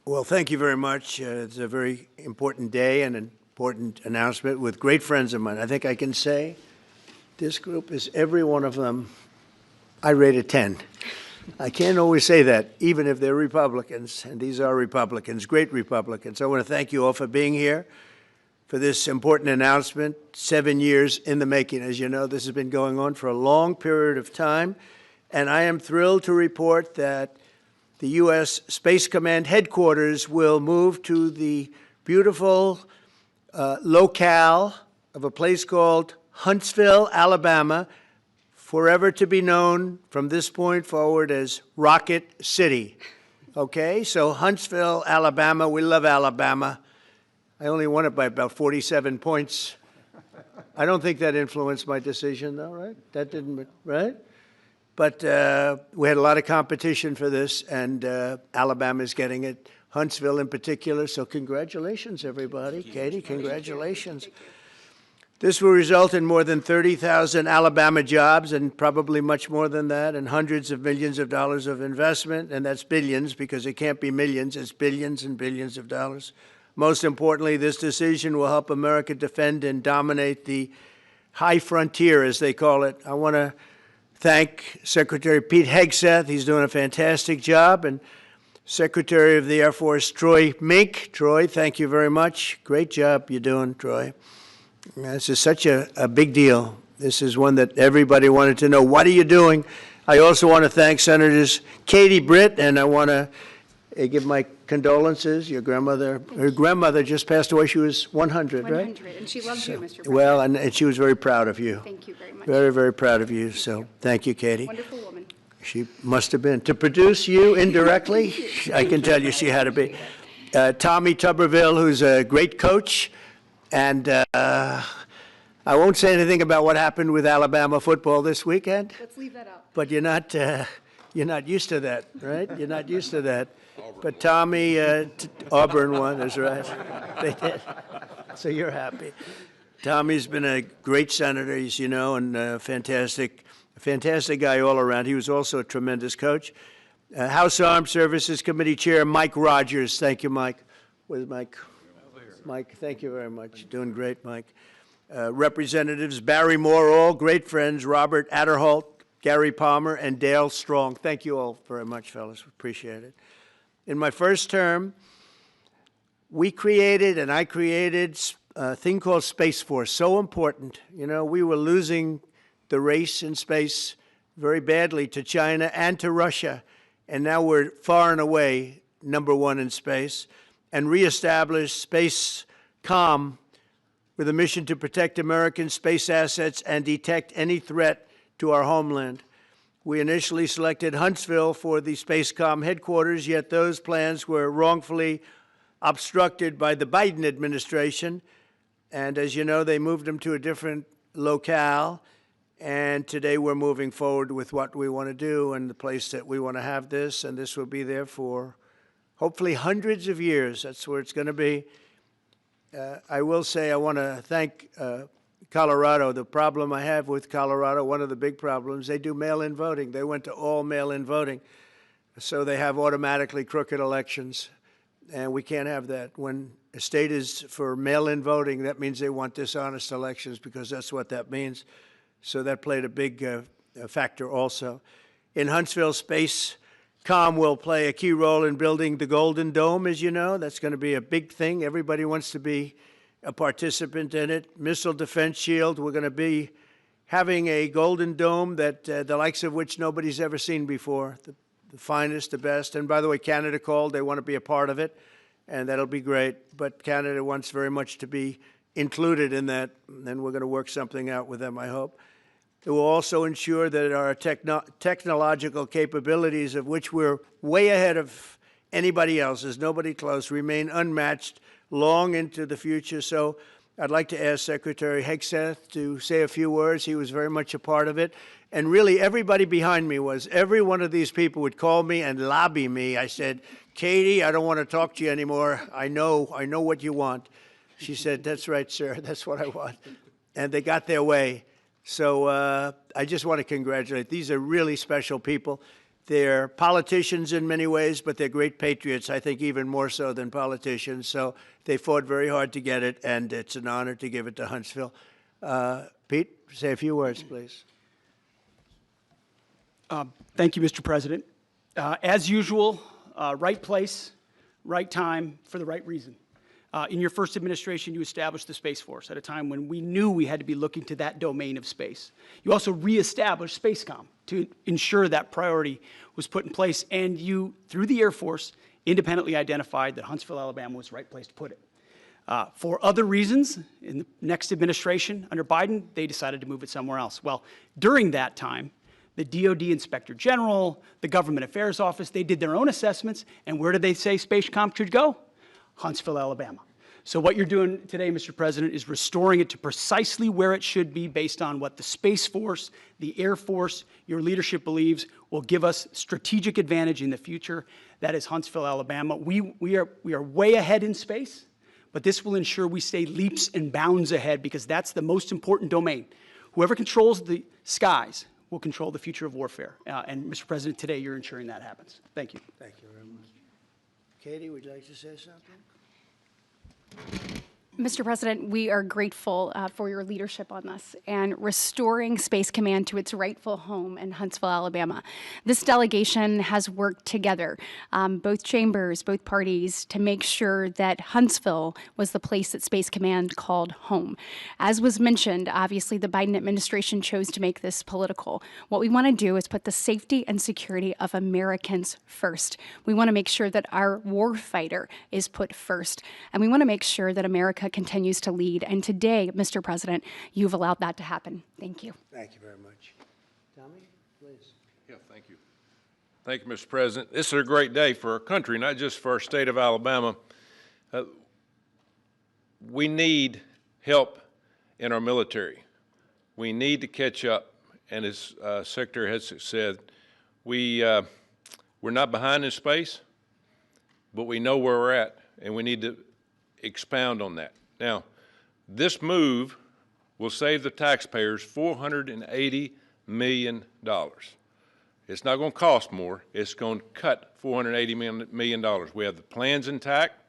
Well, thank you very much. It's a very important day and an important announcement with great friends of mine. I think I can say this group is every one of them. I rate a 10. I can't always say that, even if they're Republicans, and these are Republicans, great Republicans. I want to thank you all for being here for this important announcement, 7 years in the making. As you know, this has been going on for a long period of time, and I am thrilled to report that the U.S. Space Command headquarters will move to the beautiful locale of a place called Huntsville, Alabama, forever to be known from this point forward as Rocket City. Okay, so Huntsville, Alabama, we love Alabama. I only won it by about 47 points. I don't think that influenced my decision, though, right? That didn't, right? But we had a lot of competition for this, and Alabama's getting it, Huntsville in particular. So congratulations, everybody. Katie, congratulations. This will result in more than 30,000 Alabama jobs, and probably much more than that, and hundreds of millions of dollars of investment, and that's billions, because it can't be millions, it's billions and billions of dollars. Most importantly, this decision will help America defend and dominate the high frontier, as they call it. I want to thank Secretary Pete Hegseth. He's doing a fantastic job. And Secretary of the Air Force Troy Mink. Troy, thank you very much. Great job you're doing, Troy. This is such a big deal. This is one that everybody wanted to know. What are you doing? I also want to thank Senators Katie Britt, and I want to give my condolences. Your grandmother, her grandmother just passed away. She was 100, right? 100, and she loves you, Mr. President. Well, and she was very proud of you. Thank you very much. Very, very proud of you. So thank you, Katie. Wonderful woman. She must have been. To produce you indirectly, I can tell you she had to be. Tommy Tuberville, who's a great coach. And I won't say anything about what happened with Alabama football this weekend. Let's leave that out. But you're not used to that, right? You're not used to that. But Tommy, Auburn won, that's right. They did. So you're happy. Tommy's been a great senator, as you know, and a fantastic guy all around. He was also a tremendous coach. House Armed Services Committee Chair Mike Rogers. Thank you, Mike. Where's Mike? Mike, thank you very much. Doing great, Mike. Representatives Barry Moore, all great friends, Robert Adderholt, Gary Palmer, and Dale Strong. Thank you all very much, fellas. Appreciate it. In my first term, I created a thing called Space Force, so important. You know, we were losing the race in space very badly to China and to Russia, and now we're far and away #1 in space, and reestablished Space Com with a mission to protect American space assets and detect any threat to our homeland. We initially selected Huntsville for the SpaceCom headquarters, yet those plans were wrongfully obstructed by the Biden administration. And as you know, they moved them to a different locale. And today we're moving forward with what we want to do and the place that we want to have this. And this will be there for hopefully hundreds of years. That's where it's going to be. I will say I want to thank Colorado. The problem I have with Colorado, one of the big problems, they do mail-in voting. They went to all mail-in voting. So they have automatically crooked elections. And we can't have that. When a state is for mail-in voting, that means they want dishonest elections, because that's what that means. So that played a big factor also. In Huntsville, SpaceCom will play a key role in building the Golden Dome, as you know. That's going to be a big thing. Everybody wants to be a participant in it. Missile Defense Shield, we're going to be having a Golden Dome that the likes of which nobody's ever seen before, the finest, the best. And by the way, Canada called. They want to be a part of it, and that'll be great. But Canada wants very much to be included in that, and we're going to work something out with them, I hope. It will also ensure that our technological capabilities, of which we're way ahead of anybody else, there's nobody close, remain unmatched long into the future. So I'd like to ask Secretary Hegseth to say a few words. He was very much a part of it. And really, everybody behind me was. Every one of these people would call me and lobby me. I said, Katie, I don't want to talk to you anymore. I know what you want. She said, that's right, sir. That's what I want. And they got their way. So I just want to congratulate. These are really special people. They're politicians in many ways, but they're great patriots, I think even more so than politicians. So they fought very hard to get it, and it's an honor to give it to Huntsville. Pete, say a few words, please. Thank you, Mr. President. As usual, right place, right time, for the right reason. In your first administration, you established the Space Force at a time when we knew we had to be looking to that domain of space. You also reestablished SpaceCom to ensure that priority was put in place, and you, through the Air Force, independently identified that Huntsville, Alabama was the right place to put it. For other reasons, in the next administration under Biden, they decided to move it somewhere else. Well, during that time, the DoD Inspector General, the Government Affairs Office, they did their own assessments, and where did they say SpaceCom should go? Huntsville, Alabama. So what you're doing today, Mr. President, is restoring it to precisely where it should be based on what the Space Force, the Air Force, your leadership believes will give us strategic advantage in the future. That is Huntsville, Alabama. We are way ahead in space, but this will ensure we stay leaps and bounds ahead because that's the most important domain. Whoever controls the skies will control the future of warfare. And Mr. President, today you're ensuring that happens. Thank you. Thank you very much. Katie, would you like to say something? Mr. President, we are grateful for your leadership on this and restoring Space Command to its rightful home in Huntsville, Alabama. This delegation has worked together, both chambers, both parties, to make sure that Huntsville was the place that Space Command called home. As was mentioned, obviously the Biden administration chose to make this political. What we want to do is put the safety and security of Americans first. We want to make sure that our warfighter is put first, and we want to make sure that America continues to lead. And today, Mr. President, you've allowed that to happen. Thank you. Thank you very much. Tommy, please. Yeah, thank you. Thank you, Mr. President. This is a great day for our country, not just for our state of Alabama. We need help in our military. We need to catch up. And as Secretary has said, we're not behind in space, but we know where we're at, and we need to expound on that. Now, this move will save the taxpayers $480 million. It's not going to cost more. It's going to cut $480 million. We have the plans intact.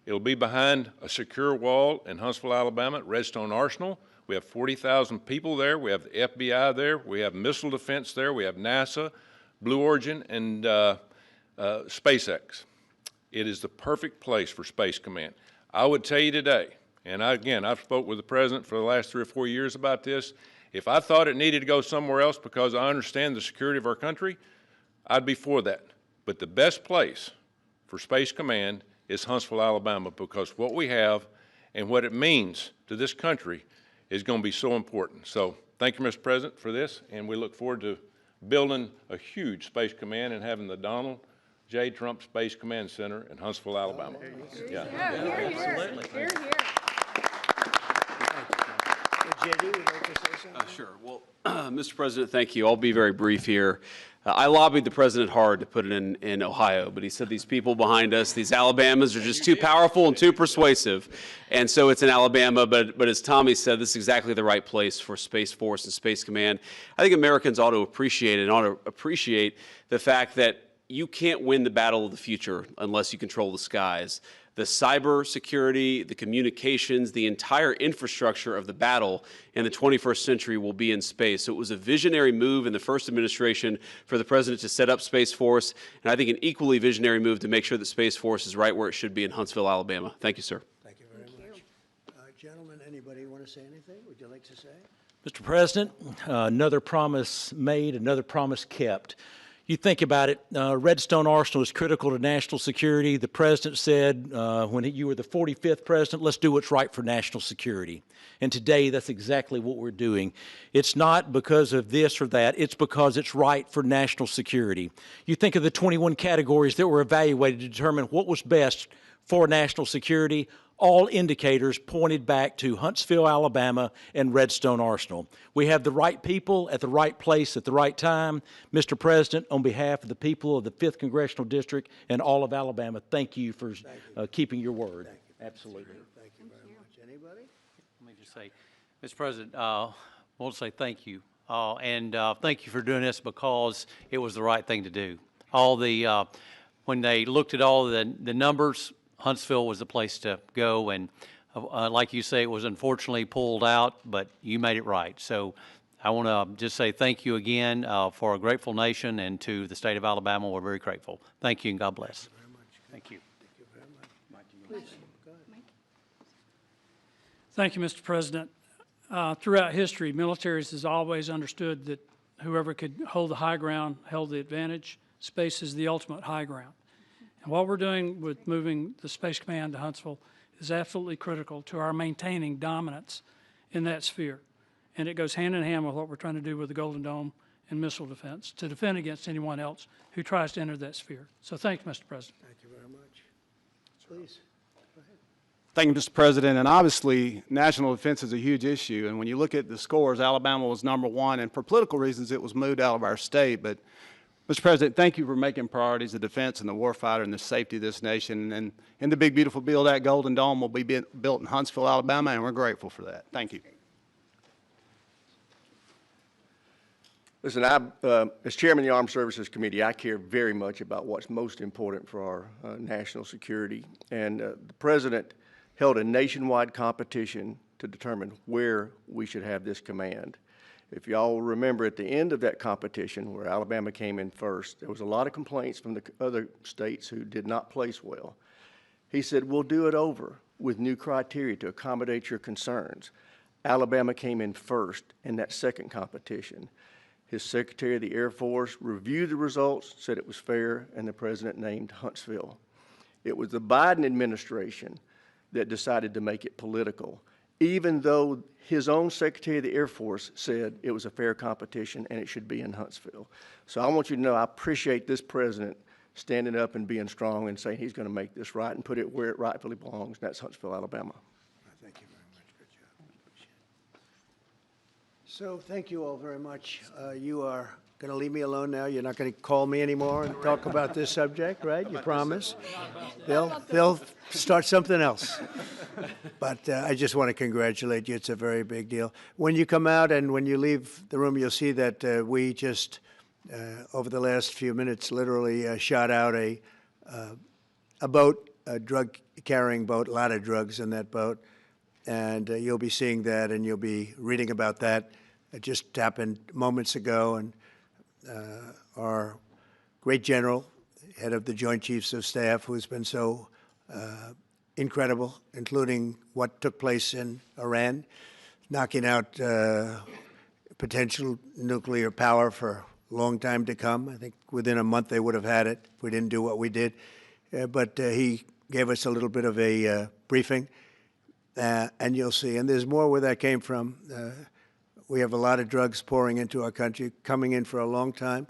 It'll be behind a secure wall in Huntsville, Alabama, at Redstone Arsenal. We have 40,000 people there. We have the FBI there. We have missile defense there. We have NASA, Blue Origin, and SpaceX. It is the perfect place for Space Command. I would tell you today, and I've spoke with the President for the last 3 or 4 years about this, if I thought it needed to go somewhere else because I understand the security of our country, I'd be for that. But the best place for Space Command is Huntsville, Alabama, because what we have and what it means to this country is going to be so important. So thank you, Mr. President, for this, and we look forward to building a huge Space Command and having the Donald J. Trump Space Command Center in Huntsville, Alabama. Here, absolutely. Here, here. JD, would you like to say something? Sure. Well, Mr. President, thank you. I'll be very brief here. I lobbied the president hard to put it in Ohio, but he said these people behind us, these Alabamas, are just too powerful and too persuasive. And so it's in Alabama, but as Tommy said, this is exactly the right place for Space Force and Space Command. I think Americans ought to appreciate it and ought to appreciate the fact that you can't win the battle of the future unless you control the skies. The cyber security, the communications, the entire infrastructure of the battle in the 21st century will be in space. So it was a visionary move in the first administration for the president to set up Space Force, and I think an equally visionary move to make sure that Space Force is right where it should be in Huntsville, Alabama. Thank you, sir. Thank you very much. Gentlemen, anybody want to say anything? Would you like to say? Mr. President, another promise made, another promise kept. You think about it, Redstone Arsenal is critical to national security. The president said when you were the 45th president, let's do what's right for national security. And today, that's exactly what we're doing. It's not because of this or that. It's because it's right for national security. You think of the 21 categories that were evaluated to determine what was best for national security. All indicators pointed back to Huntsville, Alabama, and Redstone Arsenal. We have the right people at the right place at the right time. Mr. President, on behalf of the people of the 5th Congressional District and all of Alabama, thank you for keeping your word. Thank you. Absolutely. Thank you very much. Anybody? Let me just say, Mr. President, I want to say thank you and thank you for doing this because it was the right thing to do. When they looked at all the numbers, Huntsville was the place to go, and like you say, it was unfortunately pulled out, but you made it right. So I want to just say thank you again for a grateful nation, and to the state of Alabama, we're very grateful. Thank you, and God bless. Thank you. Thank you, Mr. President. Throughout history, militaries has always understood that whoever could hold the high ground held the advantage. Space is the ultimate high ground. And what we're doing with moving the Space Command to Huntsville is absolutely critical to our maintaining dominance in that sphere. And it goes hand in hand with what we're trying to do with the Golden Dome and missile defense to defend against anyone else who tries to enter that sphere. So thank you, Mr. President. Thank you very much. Please. Thank you, Mr. President. And obviously, national defense is a huge issue. And when you look at the scores, Alabama was #1. And for political reasons, it was moved out of our state. But, Mr. President, thank you for making priorities the defense and the warfighter and the safety of this nation. And in the big, beautiful bill, that Golden Dome will be built in Huntsville, Alabama, and we're grateful for that. Thank you. Listen, as chairman of the Armed Services Committee, I care very much about what's most important for our national security. And the President held a nationwide competition to determine where we should have this command. If y'all remember, at the end of that competition, where Alabama came in first, there was a lot of complaints from the other states who did not place well. He said, we'll do it over with new criteria to accommodate your concerns. Alabama came in first in that second competition. His Secretary of the Air Force reviewed the results, said it was fair, and the President named Huntsville. It was the Biden administration that decided to make it political, even though his own Secretary of the Air Force said it was a fair competition and it should be in Huntsville. So I want you to know I appreciate this President standing up and being strong and saying he's going to make this right and put it where it rightfully belongs, and that's Huntsville, Alabama. Thank you very much. Good job. So thank you all very much. You are going to leave me alone now? You're not going to call me anymore and talk about this subject, right? You promise? They'll start something else. But I just want to congratulate you. It's a very big deal. When you come out and when you leave the room, you'll see that we just, over the last few minutes, literally shot out a boat, a drug-carrying boat, a lot of drugs in that boat. And you'll be seeing that and you'll be reading about that. It just happened moments ago, and our great general, head of the Joint Chiefs of Staff, who's been so incredible, including what took place in Iran, knocking out potential nuclear power for a long time to come. I think within a month they would have had it if we didn't do what we did. But he gave us a little bit of a briefing, and you'll see. And there's more where that came from. We have a lot of drugs pouring into our country, coming in for a long time.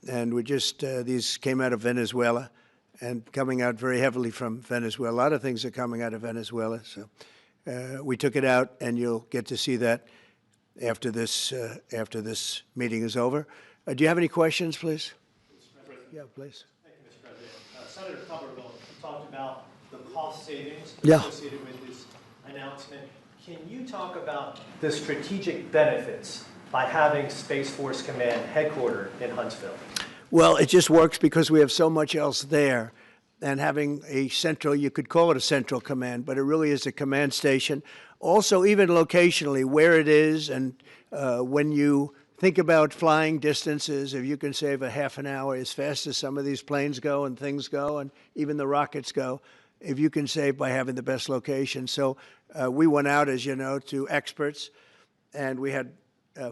And we just, these came out of Venezuela and coming out very heavily from Venezuela. A lot of things are coming out of Venezuela. So we took it out, and you'll get to see that after this meeting is over. Do you have any questions, please? Yeah, please. Thank you, Mr. President. Senator Tuberville talked about the cost savings associated with this announcement. Can you talk about the strategic benefits by having Space Force Command headquartered in Huntsville? Well, it just works because we have so much else there. And having a central, you could call it a central command, but it really is a command station. Also, even locationally, where it is, and when you think about flying distances, if you can save a half an hour as fast as some of these planes go and things go, and even the rockets go, if you can save by having the best location. So we went out, as you know, to experts, and we had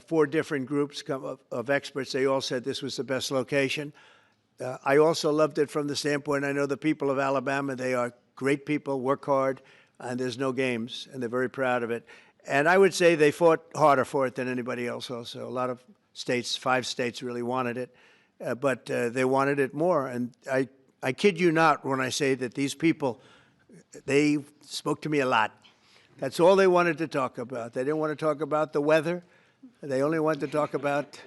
4 different groups of experts. They all said this was the best location. I also loved it from the standpoint, I know the people of Alabama, they are great people, work hard, and there's no games, and they're very proud of it. And I would say they fought harder for it than anybody else also. A lot of states, 5 states really wanted it, but they wanted it more. And I kid you not when I say that these people, they spoke to me a lot. That's all they wanted to talk about. They didn't want to talk about the weather. They only wanted to talk about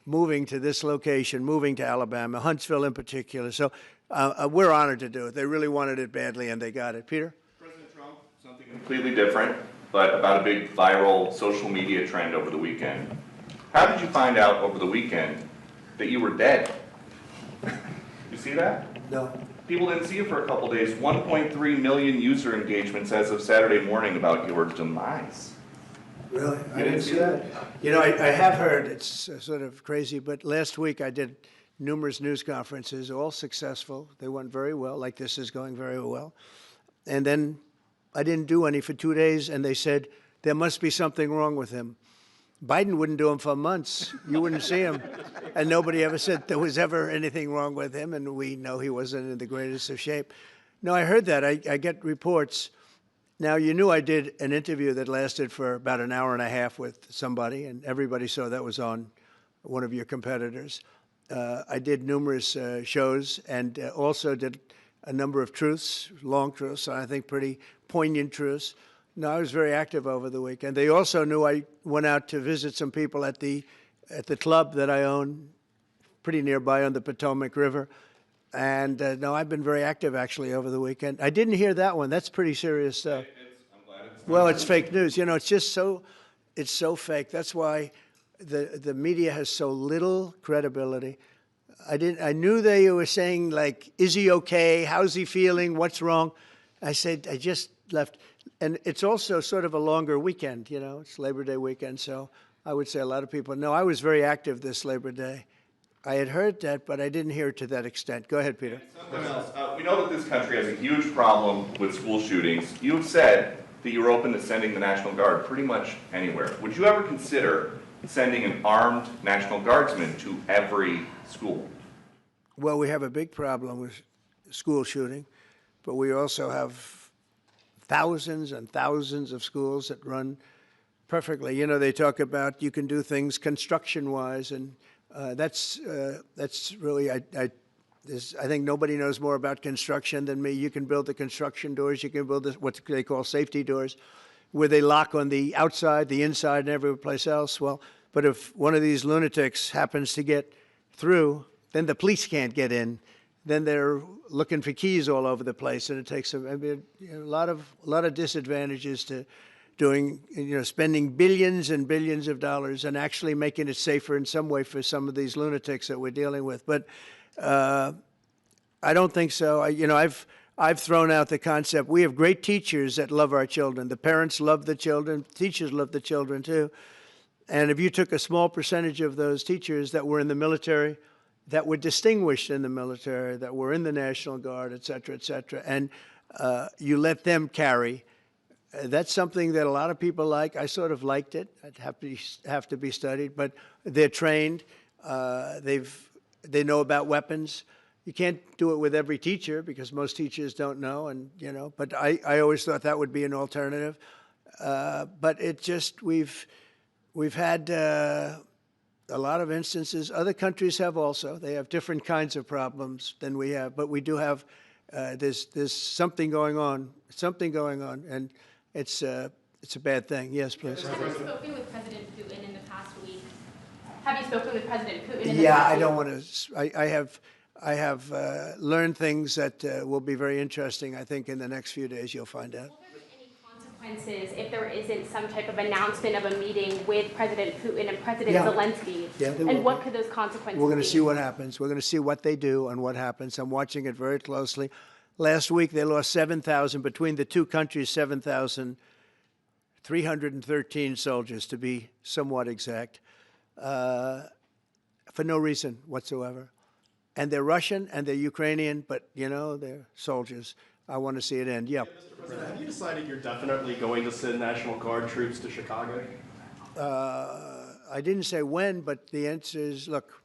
moving to this location, moving to Alabama, Huntsville in particular. So we're honored to do it. They really wanted it badly, and they got it. Peter? President Trump, something completely different, but about a big viral social media trend over the weekend. How did you find out over the weekend that you were dead? You see that? No. People didn't see you for a couple days. 1.3 million user engagements as of Saturday morning about your demise. Really? You didn't see that? You know, I have heard, it's sort of crazy, but last week I did numerous news conferences, all successful. They went very well, like this is going very well. And then I didn't do any for 2 days, and they said, there must be something wrong with him. Biden wouldn't do them for months. You wouldn't see him. And nobody ever said there was ever anything wrong with him, and we know he wasn't in the greatest of shape. No, I heard that. I get reports. Now, you knew I did an interview that lasted for about an hour and a half with somebody, and everybody saw that was on one of your competitors. I did numerous shows and also did a number of truths, long truths, I think pretty poignant truths. No, I was very active over the weekend. They also knew I went out to visit some people at the club that I own, pretty nearby on the Potomac River. And no, I've been very active actually over the weekend. I didn't hear that one. That's pretty serious stuff. I'm glad it's Well, it's fake news. You know, it's just it's so fake. That's why the media has so little credibility. I knew they were saying, like, is he okay? How's he feeling? What's wrong? I said, I just left. And it's also sort of a longer weekend, you know, it's Labor Day weekend. So I would say a lot of people know I was very active this Labor Day. I had heard that, but I didn't hear it to that extent. Go ahead, Peter. something else. We know that this country has a huge problem with school shootings. You have said that you're open to sending the National Guard pretty much anywhere. Would you ever consider sending an armed National Guardsman to every school? Well, we have a big problem with school shooting, but we also have thousands and thousands of schools that run perfectly. You know, they talk about you can do things construction-wise, and that's really, I think nobody knows more about construction than me. You can build the construction doors. You can build what they call safety doors, where they lock on the outside, the inside, and every place else. Well, but if one of these lunatics happens to get through, then the police can't get in. Then they're looking for keys all over the place, and it takes a lot of disadvantages to doing, spending billions and billions of dollars and actually making it safer in some way for some of these lunatics that we're dealing with. But I don't think so. I've thrown out the concept. We have great teachers that love our children. The parents love the children. Teachers love the children too. And if you took a small percentage of those teachers that were in the military, that were distinguished in the military, that were in the National Guard, et cetera, and you let them carry, that's something that a lot of people like. I sort of liked it. It'd have to be studied, but they're trained. They know about weapons. You can't do it with every teacher because most teachers don't know, but I always thought that would be an alternative. But it just, we've had a lot of instances. Other countries have also. They have different kinds of problems than we have, but we do have, there's something going on, and it's a bad thing. Yes, please. Have you spoken with President Putin in the past week? Have you spoken with President Putin in the past week? Yeah, I don't want to, I have learned things that will be very interesting. I think in the next few days you'll find out. Consequences if there isn't some type of announcement of a meeting with President Putin and President Zelensky? Yeah, and what could those consequences be? We're going to see what happens. We're going to see what they do and what happens. I'm watching it very closely. Last week, they lost 7,000, between the two countries, 7,313 soldiers, to be somewhat exact, for no reason whatsoever. And they're Russian and they're Ukrainian, but, they're soldiers. I want to see it end. Yeah. Mr. President, have you decided you're definitely going to send National Guard troops to Chicago? I didn't say when, but the answer is, look,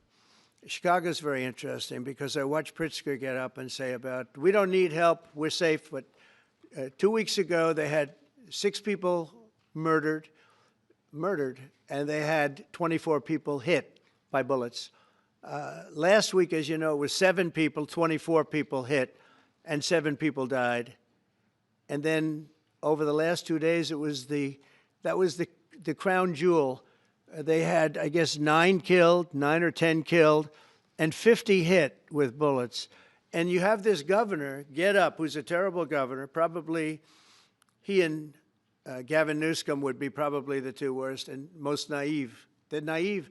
Chicago's very interesting because I watched Pritzker get up and say we don't need help, we're safe. But 2 weeks ago, they had 6 people murdered, and they had 24 people hit by bullets. Last week, as you know, it was 7 people, 24 people hit, and 7 people died. And then over the last 2 days, that was the crown jewel. They had, I guess, 9 or 10 killed, and 50 hit with bullets. And you have this governor get up, who's a terrible governor. Probably he and Gavin Newsom would be probably the 2 worst and most naive They're naive.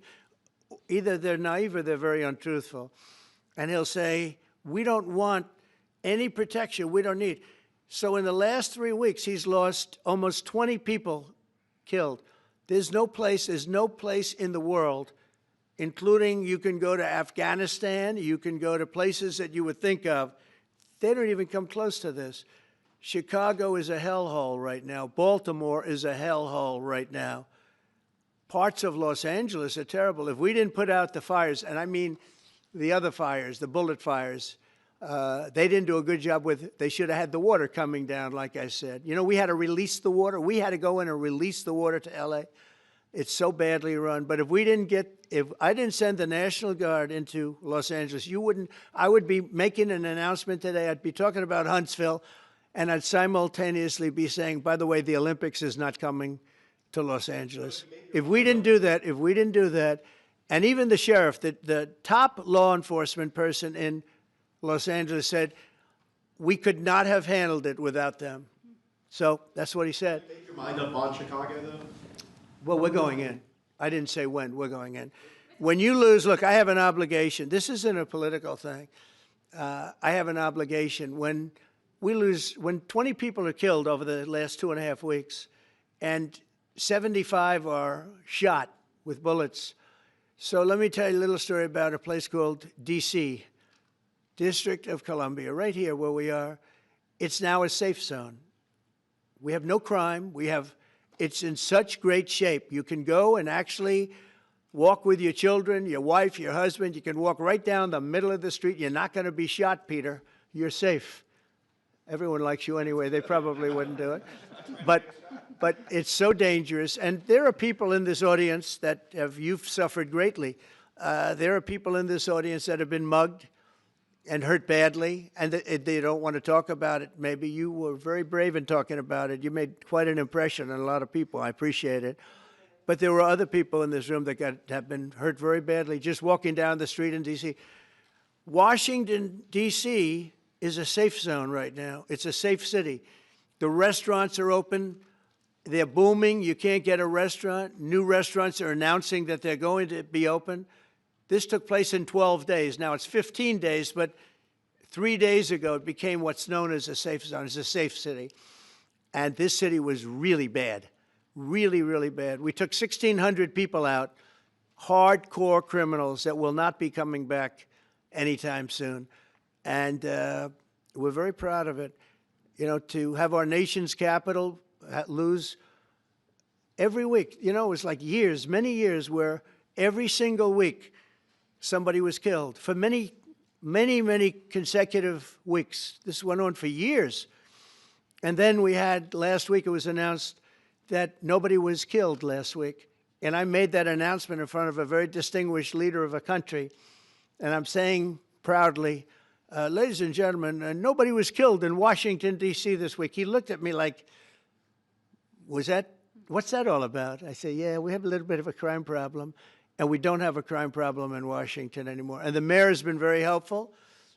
Either they're naive or they're very untruthful. And he'll say, we don't want any protection. We don't need. So in the last 3 weeks, he's lost almost 20 people killed. There's no place in the world, including you can go to Afghanistan, you can go to places that you would think of. They don't even come close to this. Chicago is a hellhole right now. Baltimore is a hellhole right now. Parts of Los Angeles are terrible. If we didn't put out the fires, and I mean the other fires, the bullet fires, they didn't do a good job with, they should have had the water coming down, like I said. You know, we had to release the water. We had to go in and release the water to LA. It's so badly run. But if I didn't send the National Guard into Los Angeles, I would be making an announcement today. I'd be talking about Huntsville, and I'd simultaneously be saying, by the way, the Olympics is not coming to Los Angeles. If we didn't do that, and even the sheriff, the top law enforcement person in Los Angeles said, we could not have handled it without them. So that's what he said. Make your mind up on Chicago, though? Well, we're going in. I didn't say when. We're going in. When you lose, look, I have an obligation. This isn't a political thing. I have an obligation. When 20 people are killed over the last 2.5 weeks, and 75 are shot with bullets. So let me tell you a little story about a place called D.C., District of Columbia, right here where we are. It's now a safe zone. We have no crime. It's in such great shape. You can go and actually walk with your children, your wife, your husband. You can walk right down the middle of the street. You're not going to be shot, Peter. You're safe. Everyone likes you anyway. They probably wouldn't do it. But it's so dangerous. And there are people in this audience you've suffered greatly. There are people in this audience that have been mugged and hurt badly, and they don't want to talk about it. Maybe you were very brave in talking about it. You made quite an impression on a lot of people. I appreciate it. But there were other people in this room that have been hurt very badly just walking down the street in D.C. Washington, D.C. is a safe zone right now. It's a safe city. The restaurants are open. They're booming. You can't get a restaurant. New restaurants are announcing that they're going to be open. This took place in 12 days. Now it's 15 days, but 3 days ago it became what's known as a safe zone. It's a safe city. And this city was really bad, really, really bad. We took 1,600 people out, hardcore criminals that will not be coming back anytime soon. And we're very proud of it. You know, to have our nation's capital lose every week. You know, it was like years, many years, where every single week somebody was killed for many, many, many consecutive weeks. This went on for years. And then we had, last week it was announced that nobody was killed last week. And I made that announcement in front of a very distinguished leader of a country. And I'm saying proudly, ladies and gentlemen, nobody was killed in Washington, D.C. this week. He looked at me like, what's that all about? I say, yeah, we have a little bit of a crime problem. And we don't have a crime problem in Washington anymore. And the mayor has been very helpful,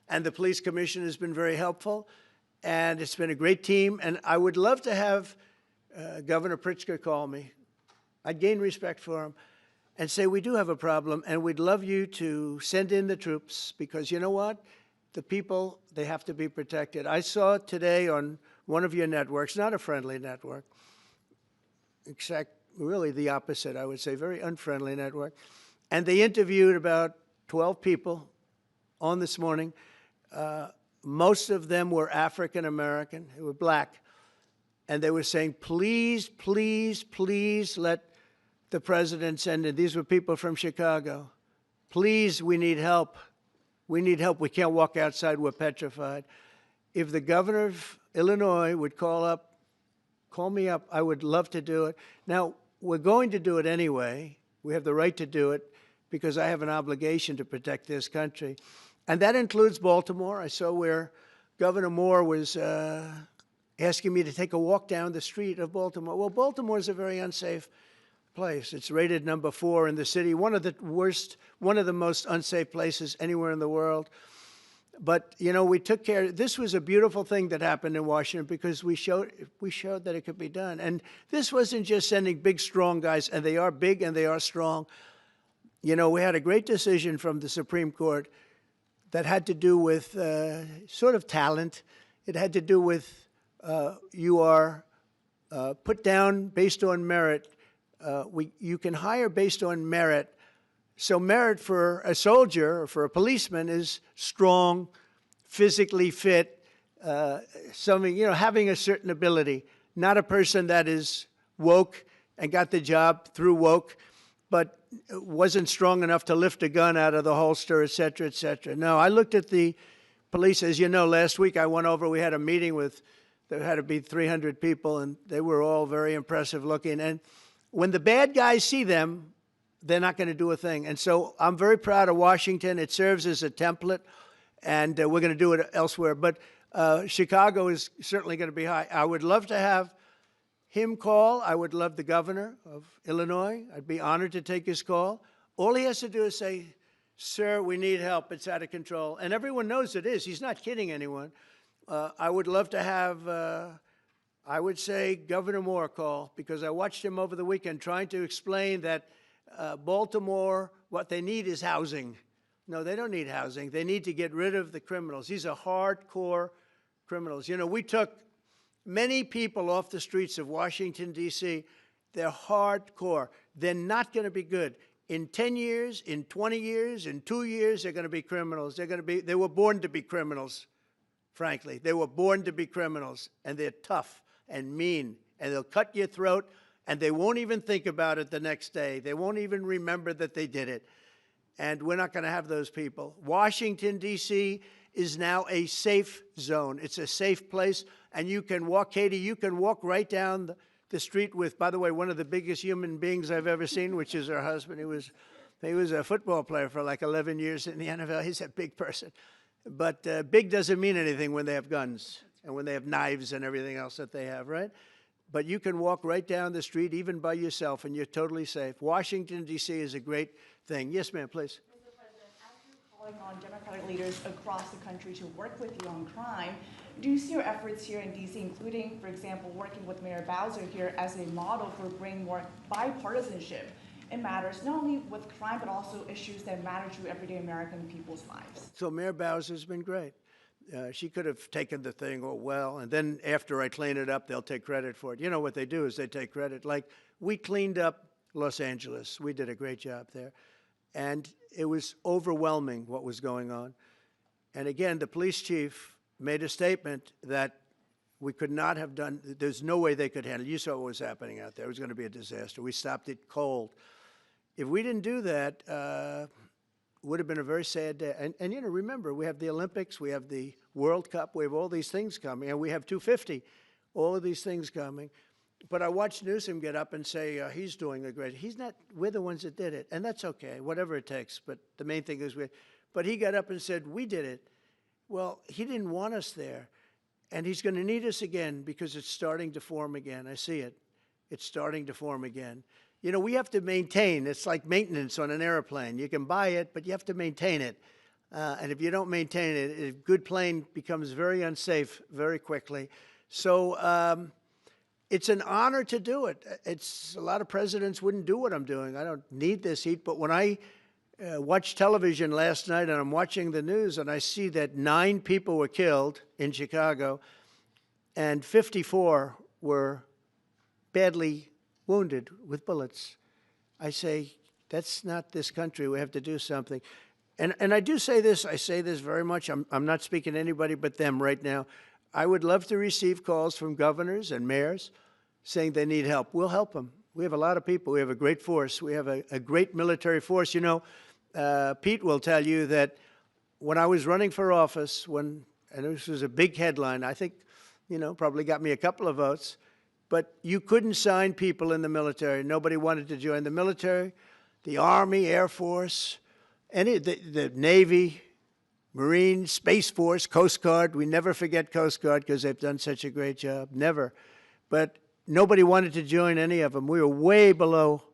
and the police commission has been very helpful, and it's been a great team. And I would love to have Governor Pritzker call me. I'd gain respect for him and say, we do have a problem, and we'd love you to send in the troops, because you know what? The people, they have to be protected. I saw today on one of your networks, not a friendly network, except really the opposite, I would say, very unfriendly network. And they interviewed about 12 people on this morning. Most of them were African American, they were black. And they were saying, please, please, please let the president send in. These were people from Chicago. Please, we need help. We need help. We can't walk outside. We're petrified. If the governor of Illinois would call me up, I would love to do it. Now, we're going to do it anyway. We have the right to do it because I have an obligation to protect this country. And that includes Baltimore. I saw where Governor Moore was asking me to take a walk down the street of Baltimore. Well, Baltimore is a very unsafe place. It's rated number 4 in the city, one of the most unsafe places anywhere in the world. But, you know, we took care. This was a beautiful thing that happened in Washington because we showed that it could be done. And this wasn't just sending big, strong guys, and they are big and they are strong. You know, we had a great decision from the Supreme Court that had to do with sort of talent. It had to do with you are put down based on merit. You can hire based on merit. So merit for a soldier or for a policeman is strong, physically fit, having a certain ability, not a person that is woke and got the job through woke, but wasn't strong enough to lift a gun out of the holster, et cetera, et cetera. No, I looked at the police. As you know, last week I went over, we had a meeting with, there had to be 300 people, and they were all very impressive looking. And when the bad guys see them, they're not going to do a thing. And so I'm very proud of Washington. It serves as a template, and we're going to do it elsewhere. But Chicago is certainly going to be high. I would love to have him call. I would love the governor of Illinois. I'd be honored to take his call. All he has to do is say, sir, we need help. It's out of control. And everyone knows it is. He's not kidding anyone. I would love to have, I would say, Governor Moore call, because I watched him over the weekend trying to explain that Baltimore, what they need is housing. No, they don't need housing. They need to get rid of the criminals. These are hardcore criminals. You know, we took many people off the streets of Washington, D.C. They're hardcore. They're not going to be good. In 10 years, in 20 years, in 2 years, they're going to be criminals. They were born to be criminals, frankly. They were born to be criminals, and they're tough and mean, and they'll cut your throat, and they won't even think about it the next day. They won't even remember that they did it. And we're not going to have those people. Washington, D.C. is now a safe zone. It's a safe place, and you can walk, Katie, you can walk right down the street with, by the way, one of the biggest human beings I've ever seen, which is her husband. He was a football player for like 11 years in the NFL. He's a big person. But big doesn't mean anything when they have guns and when they have knives and everything else that they have, right? But you can walk right down the street, even by yourself, and you're totally safe. Washington, D.C. is a great thing. Yes, ma'am, please. Mr. President, as you're calling on Democratic leaders across the country to work with you on crime, do you see your efforts here in D.C., including, for example, working with Mayor Bowser here as a model for bringing more bipartisanship in matters not only with crime, but also issues that matter to everyday American people's lives? So Mayor Bowser's been great. She could have taken the thing, oh, well, and then after I clean it up, they'll take credit for it. You know what they do is they take credit. Like, we cleaned up Los Angeles. We did a great job there. And it was overwhelming what was going on. And again, the police chief made a statement that we could not have done, there's no way they could handle it. You saw what was happening out there. It was going to be a disaster. We stopped it cold. If we didn't do that, would have been a very sad day. And you know, remember, we have the Olympics, we have the World Cup, we have all these things coming, and we have 250, all of these things coming. But I watched Newsom get up and say he's doing a great, he's not, we're the ones that did it, and that's okay, whatever it takes, but the main thing is but he got up and said, we did it. Well, he didn't want us there, and he's going to need us again because it's starting to form again. I see it. It's starting to form again. You know, we have to maintain. It's like maintenance on an airplane. You can buy it, but you have to maintain it. And if you don't maintain it, a good plane becomes very unsafe very quickly. So it's an honor to do it. A lot of presidents wouldn't do what I'm doing. I don't need this heat. But when I watched television last night and I'm watching the news and I see that 9 people were killed in Chicago and 54 were badly wounded with bullets, I say, that's not this country. We have to do something. And I do say this, I say this very much. I'm not speaking to anybody but them right now. I would love to receive calls from governors and mayors saying they need help. We'll help them. We have a lot of people. We have a great force. We have a great military force. You know, Pete will tell you that when I was running for office, and this was a big headline, I think, you know, probably got me a couple of votes, but you couldn't sign people in the military. Nobody wanted to join the military, the Army, Air Force, the Navy, Marines, Space Force, Coast Guard. We never forget Coast Guard because they've done such a great job. Never. But nobody wanted to join any of them. We were way below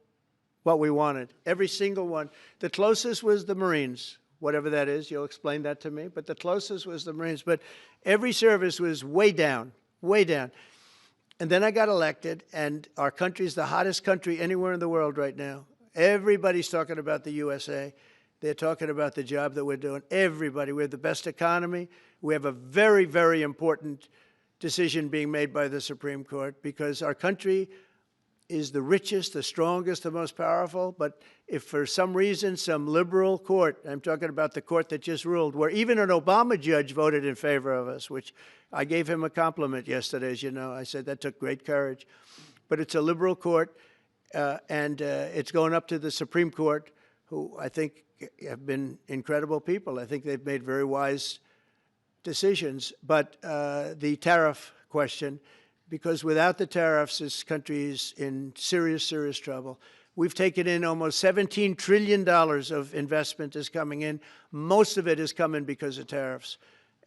what we wanted. Every single one. The closest was the Marines, whatever that is. You'll explain that to me. But the closest was the Marines. But every service was way down, way down. And then I got elected, and our country's the hottest country anywhere in the world right now. Everybody's talking about the USA. They're talking about the job that we're doing. Everybody. We have the best economy. We have a very, very important decision being made by the Supreme Court because our country is the richest, the strongest, the most powerful. But if for some reason some liberal court, I'm talking about the court that just ruled, where even an Obama judge voted in favor of us, which I gave him a compliment yesterday, as you know. I said that took great courage. But it's a liberal court, and it's going up to the Supreme Court, who I think have been incredible people. I think they've made very wise decisions. But the tariff question, because without the tariffs, this country is in serious, serious trouble. We've taken in almost $17 trillion of investment is coming in. Most of it is coming because of tariffs.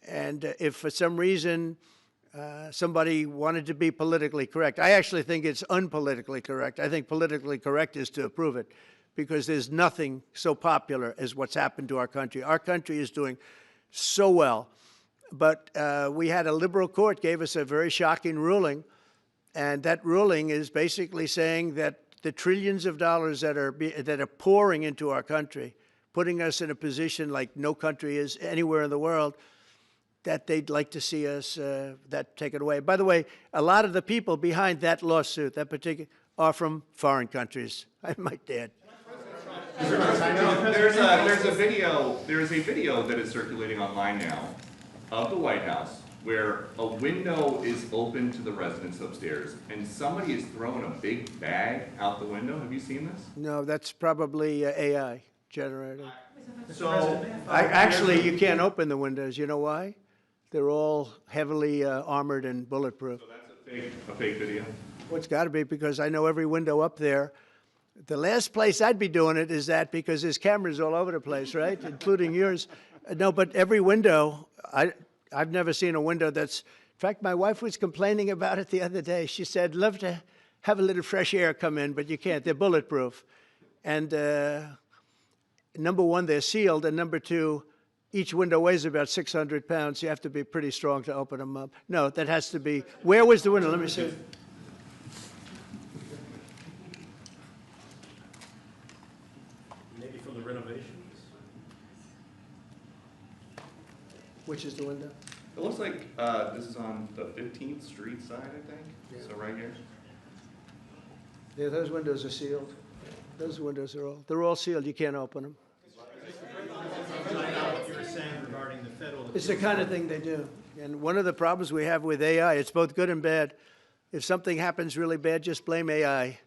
And if for some reason somebody wanted to be politically correct, I actually think it's unpolitically correct. I think politically correct is to approve it because there's nothing so popular as what's happened to our country. Our country is doing so well. But we had a liberal court gave us a very shocking ruling, and that ruling is basically saying that the trillions of dollars that are pouring into our country, putting us in a position like no country is anywhere in the world, that they'd like to see us that taken away. By the way, a lot of the people behind that lawsuit, that particular, are from foreign countries. I might add. There's a video that is circulating online now of the White House where a window is open to the residents upstairs and somebody is throwing a big bag out the window. Have you seen this? No, that's probably AI generated. So Actually, you can't open the windows. You know why? They're all heavily armored and bulletproof. So that's a fake video? Well, it's got to be because I know every window up there. The last place I'd be doing it is that because there's cameras all over the place, right, including yours. No, but every window, I've never seen a window that's, in fact, my wife was complaining about it the other day. She said, love to have a little fresh air come in, but you can't. They're bulletproof. And number one, they're sealed, and number two, each window weighs about 600 pounds. You have to be pretty strong to open them up. No, that has to be, where was the window? Let me see. Maybe from the renovations? Which is the window? It looks like this is on the 15th Street side, I think. Yeah. So right here. Yeah, those windows are sealed. Those windows are they're all sealed. You can't open them. What you were saying regarding the federal. It's the kind of thing they do. And one of the problems we have with AI, it's both good and bad. If something happens really bad, just blame AI.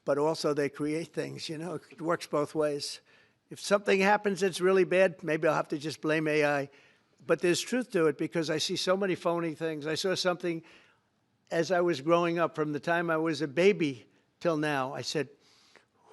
But also they create things, you know, it works both ways. If something happens that's really bad, maybe I'll have to just blame AI. But there's truth to it because I see so many phony things. I saw something as I was growing up from the time I was a baby till now. I said,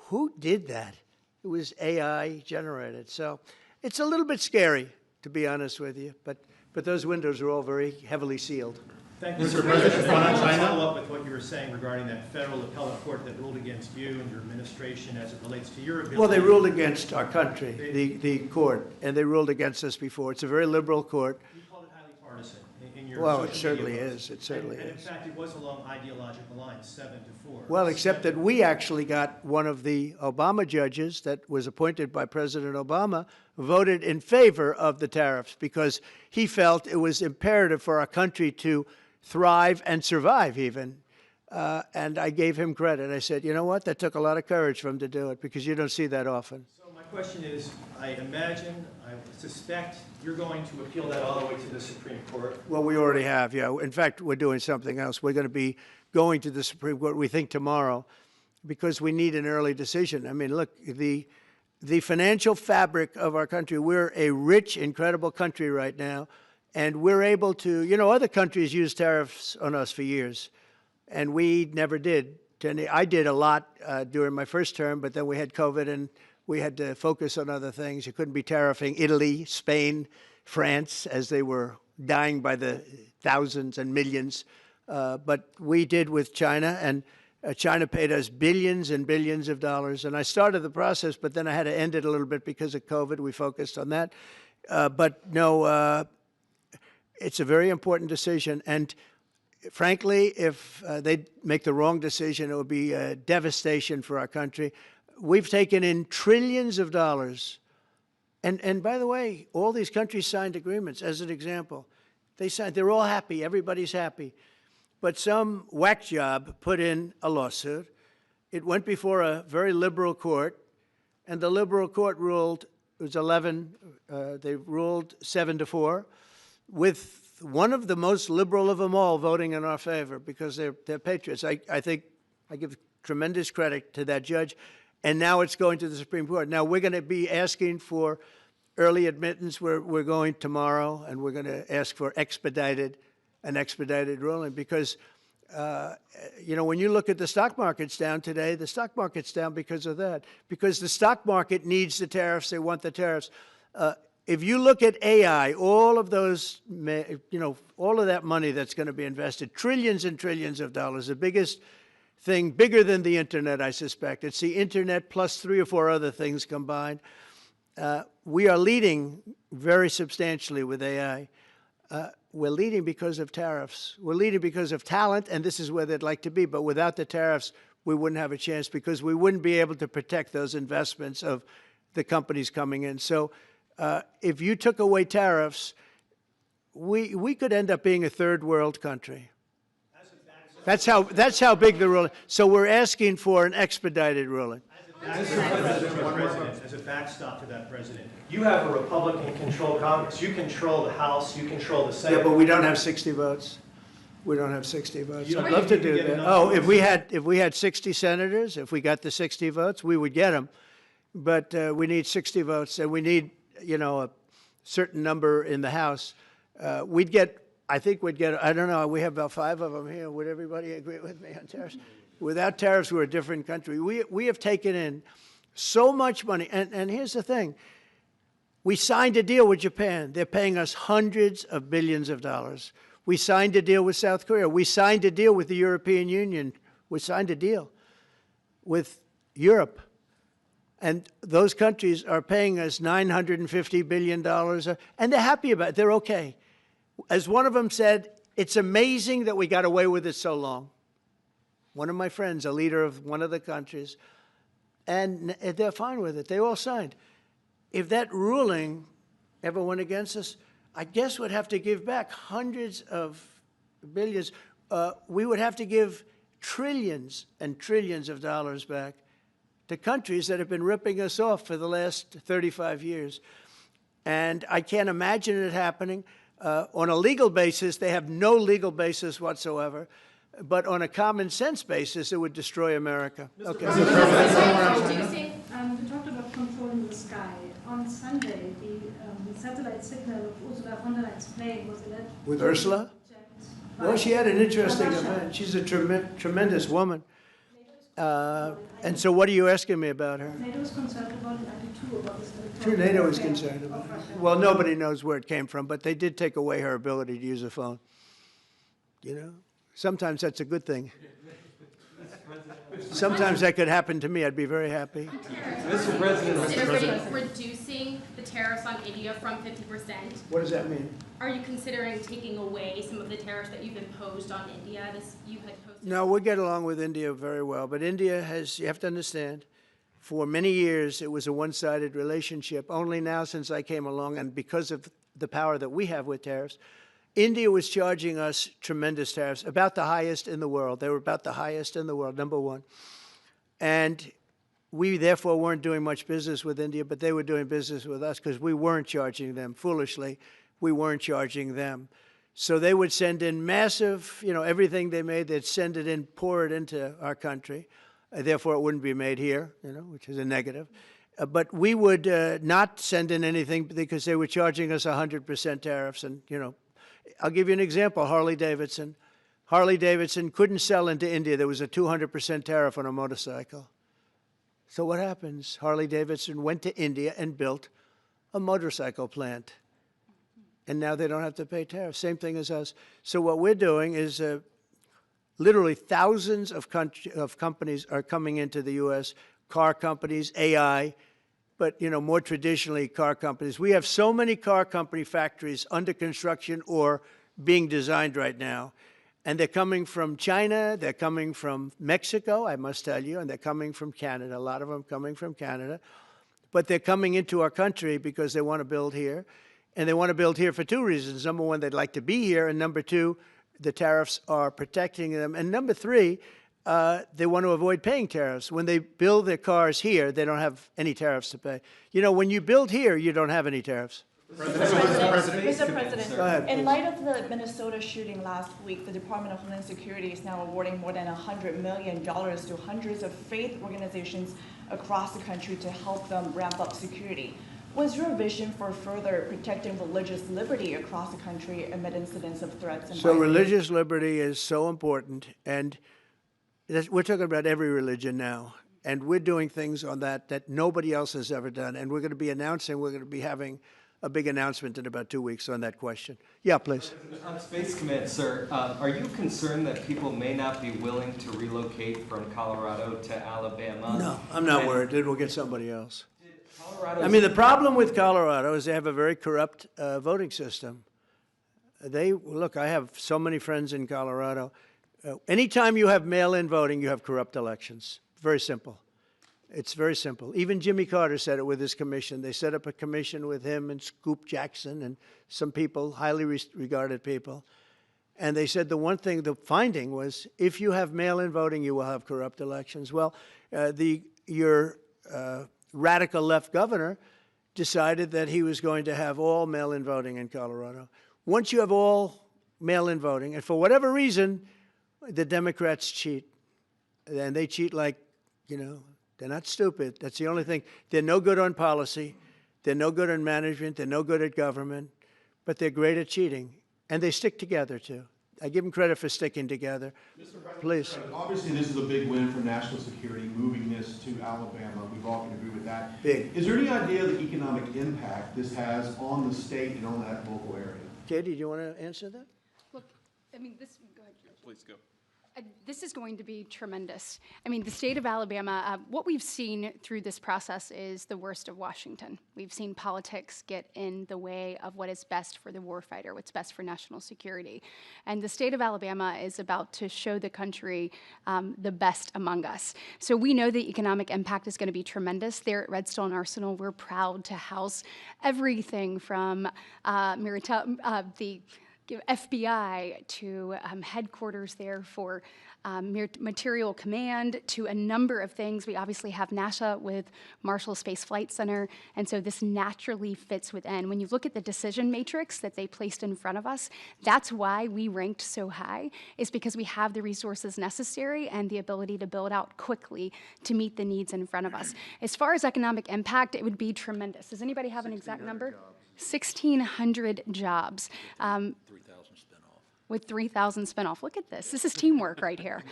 who did that? It was AI generated. So it's a little bit scary, to be honest with you. But those windows are all very heavily sealed. Thank you, Mr. President. I want to follow up with what you were saying regarding that federal appellate court that ruled against you and your administration as it relates to your ability. Well, they ruled against our country, the court, and they ruled against us before. It's a very liberal court. You called it highly partisan in your Well, it social certainly media is. posts. It certainly and in is. fact, it was along ideological lines, 7-4. Well, except that we actually got one of the Obama judges that was appointed by President Obama voted in favor of the tariffs because he felt it was imperative for our country to thrive and survive even. And I gave him credit. I said, you know what? That took a lot of courage for him to do it because you don't see that often. So my question is, I suspect you're going to appeal that all the way to the Supreme Court. Well, we already have, yeah. In fact, we're doing something else. We're going to be going to the Supreme Court, we think, tomorrow because we need an early decision. I mean, look, the financial fabric of our country, we're a rich, incredible country right now. And we're able to, you know, other countries use tariffs on us for years, and we never did. I did a lot during my first term, but then we had COVID, and we had to focus on other things. You couldn't be tariffing Italy, Spain, France, as they were dying by the thousands and millions. But we did with China, and China paid us billions and billions of dollars. And I started the process, but then I had to end it a little bit because of COVID. We focused on that. But no, it's a very important decision. And frankly, if they make the wrong decision, it would be a devastation for our country. we've taken in trillions of dollars. And by the way, all these countries signed agreements, as an example. They're all happy, everybody's happy. But some whack job put in a lawsuit. It went before a very liberal court, and the liberal court ruled, it was 11, they ruled 7-4, with one of the most liberal of them all voting in our favor because they're patriots. I think I give tremendous credit to that judge. And now it's going to the Supreme Court. Now we're going to be asking for early admittance. We're going tomorrow, and we're going to ask for an expedited ruling because, you know, when you look at the stock market's down today, the stock market's down because of that. Because the stock market needs the tariffs. They want the tariffs. If you look at AI, all of those, you know, all of that money that's going to be invested, trillions and trillions of dollars, the biggest thing, bigger than the internet, I suspect. It's the internet plus 3 or 4 other things combined. We are leading very substantially with AI. We're leading because of tariffs. We're leading because of talent, and this is where they'd like to be. But without the tariffs, we wouldn't have a chance because we wouldn't be able to protect those investments of the companies coming in. So if you took away tariffs, we could end up being a third world country. That's how big the ruling. So we're asking for an expedited ruling. As a backstop to that, President, you have a Republican-controlled Congress. You control the House. You control the Senate. Yeah, but we don't have 60 votes. We don't have 60 votes. I'd love to do that. Oh, if we had 60 senators, if we got the 60 votes, we would get them. But we need 60 votes, and we need, you know, a certain number in the House. I think we'd get, I don't know, we have about 5 of them here. Would everybody agree with me on tariffs? Without tariffs, we're a different country. We have taken in so much money. And here's the thing. We signed a deal with Japan. They're paying us hundreds of billions of dollars. We signed a deal with South Korea. We signed a deal with the European Union. We signed a deal with Europe. And those countries are paying us $950 billion. And they're happy about it. They're okay. As one of them said, it's amazing that we got away with it so long. One of my friends, a leader of one of the countries, and they're fine with it. They all signed. If that ruling ever went against us, I guess we'd have to give back hundreds of billions. We would have to give trillions and trillions of dollars back to countries that have been ripping us off for the last 35 years. And I can't imagine it happening. On a legal basis, they have no legal basis whatsoever. But on a common sense basis, it would destroy America. Okay. We talked about controlling the sky. On Sunday, the satellite signal of Ursula von der Leyen's plane was alleged. With Ursula? Well, she had an interesting event. She's a tremendous woman. And so what are you asking me about her? NATO is concerned about it, I do too, about this. Sure, NATO is concerned about it. Well, nobody knows where it came from, but they did take away her ability to use a phone. You know? Sometimes that's a good thing. Sometimes that could happen to me. I'd be very happy. Mr. President, reducing the tariffs on India from 50%. What does that mean? Are you considering taking away some of the tariffs that you've imposed on India? No, we get along with India very well. But India has, you have to understand, for many years it was a one-sided relationship. Only now since I came along, and because of the power that we have with tariffs, India was charging us tremendous tariffs, about the highest in the world. They were about the highest in the world, number one. And we, therefore, weren't doing much business with India, but they were doing business with us because we weren't charging them. Foolishly, we weren't charging them. So they would send in massive, you know, everything they made, they'd send it in, pour it into our country. Therefore, it wouldn't be made here, you know, which is a negative. But we would not send in anything because they were charging us 100% tariffs. And, you know, I'll give you an example, Harley Davidson. Harley Davidson couldn't sell into India. There was a 200% tariff on a motorcycle. So what happens? Harley Davidson went to India and built a motorcycle plant. And now they don't have to pay tariffs. Same thing as us. So what we're doing is literally thousands of companies are coming into the U.S., car companies, AI, but, you know, more traditionally car companies. We have so many car company factories under construction or being designed right now. And they're coming from China, they're coming from Mexico, I must tell you, and they're coming from Canada, a lot of them coming from Canada. But they're coming into our country because they want to build here. And they want to build here for two reasons. Number one, they'd like to be here. And number two, the tariffs are protecting them. And number three, they want to avoid paying tariffs. When they build their cars here, they don't have any tariffs to pay. You know, when you build here, you don't have any tariffs. Mr. President, Go ahead, in please. light of the Minnesota shooting last week, the Department of Homeland Security is now awarding more than $100 million to hundreds of faith organizations across the country to help them ramp up security. What's your vision for further protecting religious liberty across the country amid incidents of threats and So violence? religious liberty is so important, and we're talking about every religion now, and we're doing things on that nobody else has ever done, and we're going to be having a big announcement in about 2 weeks on that question. Yeah, please. On Space Command, sir, are you concerned that people may not be willing to relocate from Colorado to Alabama? No, I'm not worried. It will get somebody else. Colorado's I mean, the problem with Colorado is they have a very corrupt voting system. Look, I have so many friends in Colorado. Anytime you have mail-in voting, you have corrupt elections. Very simple. It's very simple. Even Jimmy Carter said it with his commission. They set up a commission with him and Scoop Jackson and some people, highly regarded people. And they said the finding was, if you have mail-in voting, you will have corrupt elections. Well, your radical left governor decided that he was going to have all mail-in voting in Colorado. Once you have all mail-in voting, and for whatever reason, the Democrats cheat. And they cheat like, you know, they're not stupid. That's the only thing. They're no good on policy. They're no good on management. They're no good at government. But they're great at cheating. And they stick together, too. I give them credit for sticking together. Please. Obviously, this is a big win for national security, moving this to Alabama. We've all can agree with that. Big. Is there any idea of the economic impact this has on the state and on that local area? Katie, do you want to answer that? Look, I mean, go ahead. Please go. This is going to be tremendous. I mean, the state of Alabama, what we've seen through this process is the worst of Washington. We've seen politics get in the way of what is best for the warfighter, what's best for national security. And the state of Alabama is about to show the country the best among us. So we know the economic impact is going to be tremendous. There at Redstone Arsenal, we're proud to house everything from the FBI to headquarters there for material command to a number of things. We obviously have NASA with Marshall Space Flight Center, and so this naturally fits within. When you look at the decision matrix that they placed in front of us, that's why we ranked so high, is because we have the resources necessary and the ability to build out quickly to meet the needs in front of us. As far as economic impact, it would be tremendous. Does anybody have an exact number? 1,600 jobs. 3,000 spinoff. With 3,000 spinoff. Look at this. This is teamwork right here.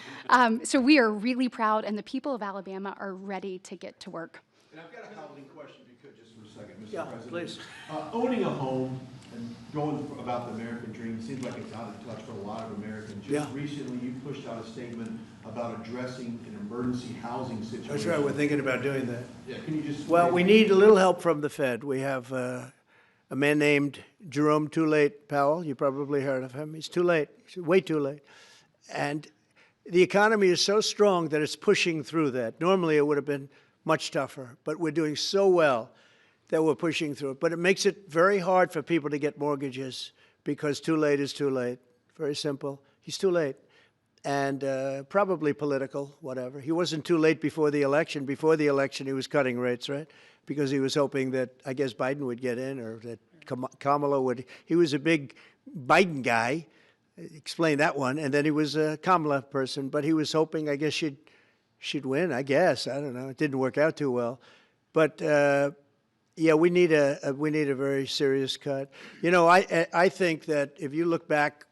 So we are really proud, and the people of Alabama are ready to get to work. And I've got a housing question, if you could, just for a second, Mr. Yeah, President. please. Owning a home and going about the American dream seems like it's out of touch for a lot of Americans. Yeah. Just recently, you pushed out a statement about addressing an emergency housing situation. That's right. We're thinking about doing that. Yeah, can you just? Well, we need a little help from the Fed. We have a man named Jerome Too Late Powell. You probably heard of him. He's too late. He's way too late. And the economy is so strong that it's pushing through that. Normally, it would have been much tougher, but we're doing so well that we're pushing through it. But it makes it very hard for people to get mortgages because too late is too late. Very simple. He's too late. And probably political, whatever. He wasn't too late before the election. Before the election, he was cutting rates, right? Because he was hoping that, I guess, Biden would get in or that Kamala would. He was a big Biden guy. Explain that one. And then he was a Kamala person. But he was hoping, I guess, she'd win, I guess. I don't know. It didn't work out too well. But, yeah, we need a very serious cut. You know, I think that if you look back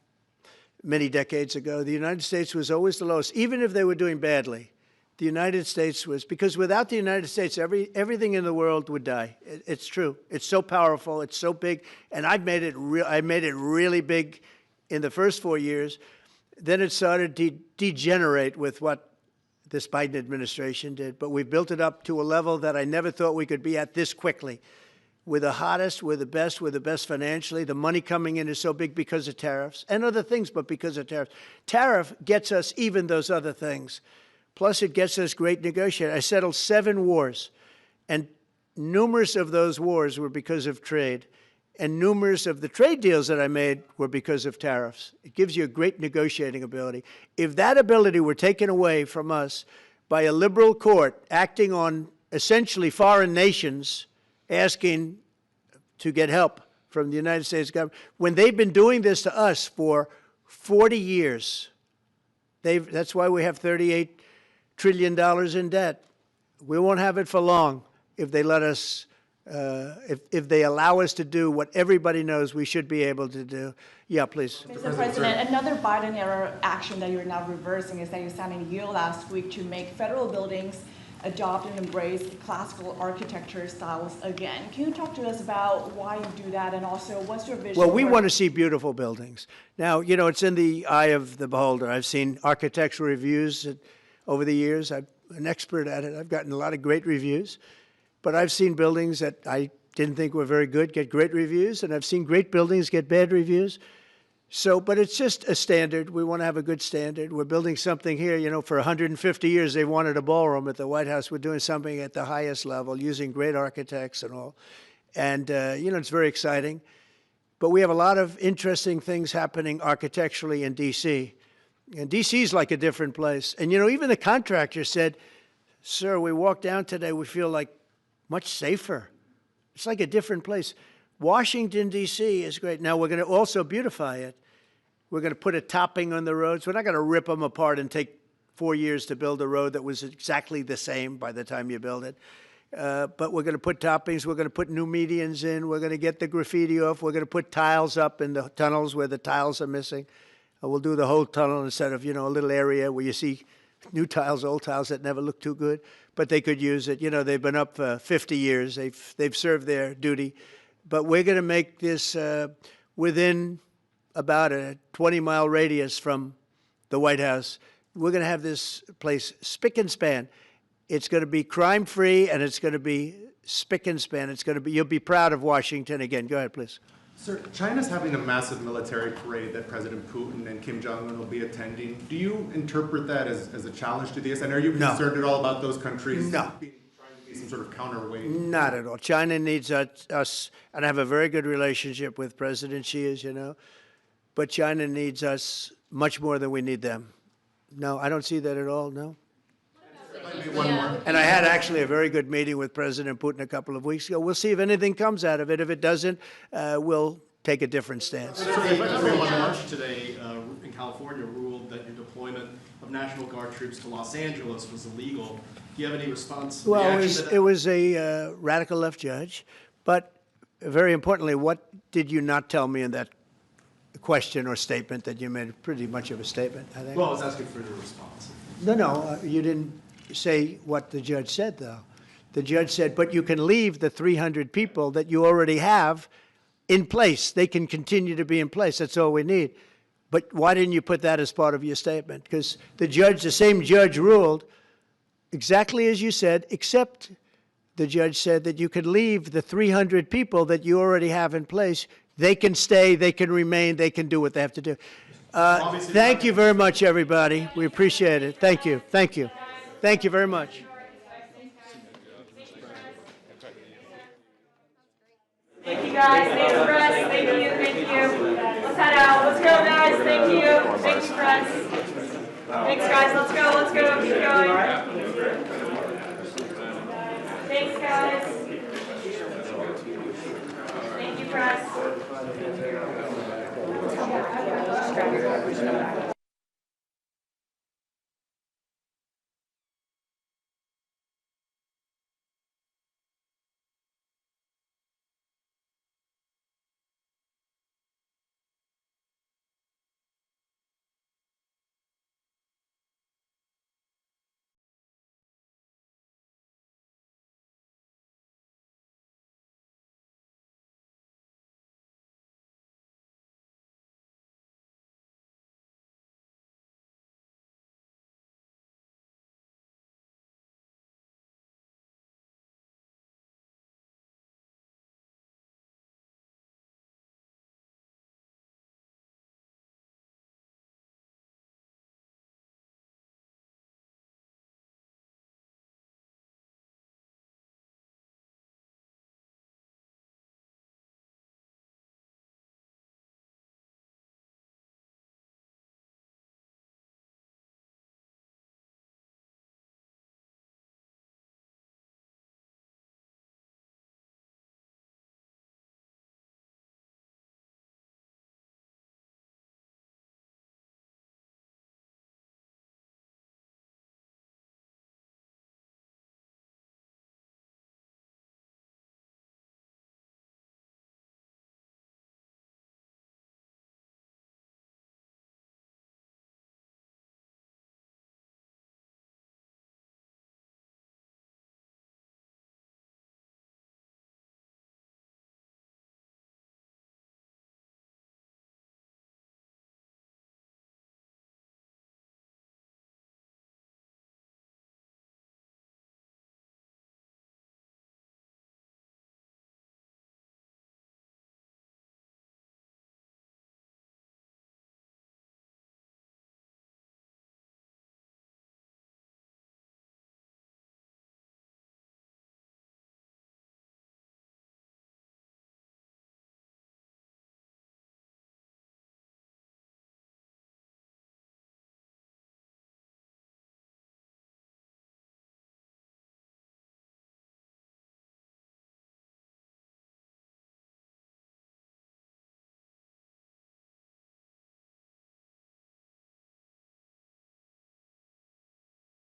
many decades ago, the United States was always the lowest, even if they were doing badly. The United States was, because without the United States, everything in the world would die. It's true. It's so powerful. It's so big. And I made it really big in the first 4 years. Then it started to degenerate with what this Biden administration did. But we've built it up to a level that I never thought we could be at this quickly. We're the hottest, we're the best financially. The money coming in is so big because of tariffs and other things, but because of tariffs. Tariff gets us even those other things. Plus, it gets us great negotiating. I settled 7 wars, and numerous of those wars were because of trade. And numerous of the trade deals that I made were because of tariffs. It gives you a great negotiating ability. If that ability were taken away from us by a liberal court acting on essentially foreign nations, asking to get help from the United States government, when they've been doing this to us for 40 years, that's why we have $38 trillion in debt. We won't have it for long if they let us if they allow us to do what everybody knows we should be able to do. Yeah, please. Mr. President, another Biden-era action that you're now reversing is that you signed a deal last week to make federal buildings adopt and embrace classical architecture styles again. Can you talk to us about why you do that, and also what's your vision? Well, we want to see beautiful buildings. Now, you know, it's in the eye of the beholder. I've seen architectural reviews over the years. I'm an expert at it. I've gotten a lot of great reviews. But I've seen buildings that I didn't think were very good get great reviews, and I've seen great buildings get bad reviews. So, but it's just a standard. We want to have a good standard. We're building something here. You know, for 150 years, they wanted a ballroom at the White House. We're doing something at the highest level, using great architects and all. And, you know, it's very exciting. But we have a lot of interesting things happening architecturally in D.C. And D.C. is like a different place. And, you know, even the contractor said, sir, we walked down today, we feel like much safer. It's like a different place. Washington, D.C. is great. Now, we're going to also beautify it. We're going to put a topping on the roads. We're not going to rip them apart and take 4 years to build a road that was exactly the same by the time you build it. But we're going to put toppings. We're going to put new medians in. We're going to get the graffiti off. We're going to put tiles up in the tunnels where the tiles are missing. We'll do the whole tunnel instead of, you know, a little area where you see new tiles, old tiles that never look too good. But they could use it. You know, they've been up for 50 years. They've served their duty. But we're going to make this within about a 20-mile radius from the White House. We're going to have this place spick and span. It's going to be crime-free, and it's going to be spick and span. It's going to be, you'll be proud of Washington again. Go ahead, please. Sir, China's having a massive military parade that President Putin and Kim Jong-un will be attending. Do you interpret that as a challenge to this? And are you concerned at all about those countries trying to be some sort of counterweight? Not at all. China needs us, and I have a very good relationship with President Xi, as you know, but China needs us much more than we need them. No, I don't see that at all, no. One more. And I had actually a very good meeting with President Putin a couple of weeks ago. We'll see if anything comes out of it. If it doesn't, we'll take a different stance. March today in California ruled that your deployment of National Guard troops to Los Angeles was illegal. Do you have any response? Well, it was a radical left judge. But very importantly, what did you not tell me in that question or statement that you made? Pretty much of a statement, I think. Well, I was asking for your response. No, you didn't say what the judge said, though. The judge said, but you can leave the 300 people that you already have in place. They can continue to be in place. That's all we need. But why didn't you put that as part of your statement? Because the same judge ruled exactly as you said, except the judge said that you could leave the 300 people that you already have in place. They can stay, they can remain, they can do what they have to do. Thank you very much, everybody. We appreciate it. Thank you. Thank you. Thank you very much. Thank you, guys. Thank you, press. Thank you. Thank you. Let's head out. Let's go, guys. Thank you. Thanks, press. Thanks, guys. Let's go. Let's go. Keep going. Thanks, guys. Thank you, press.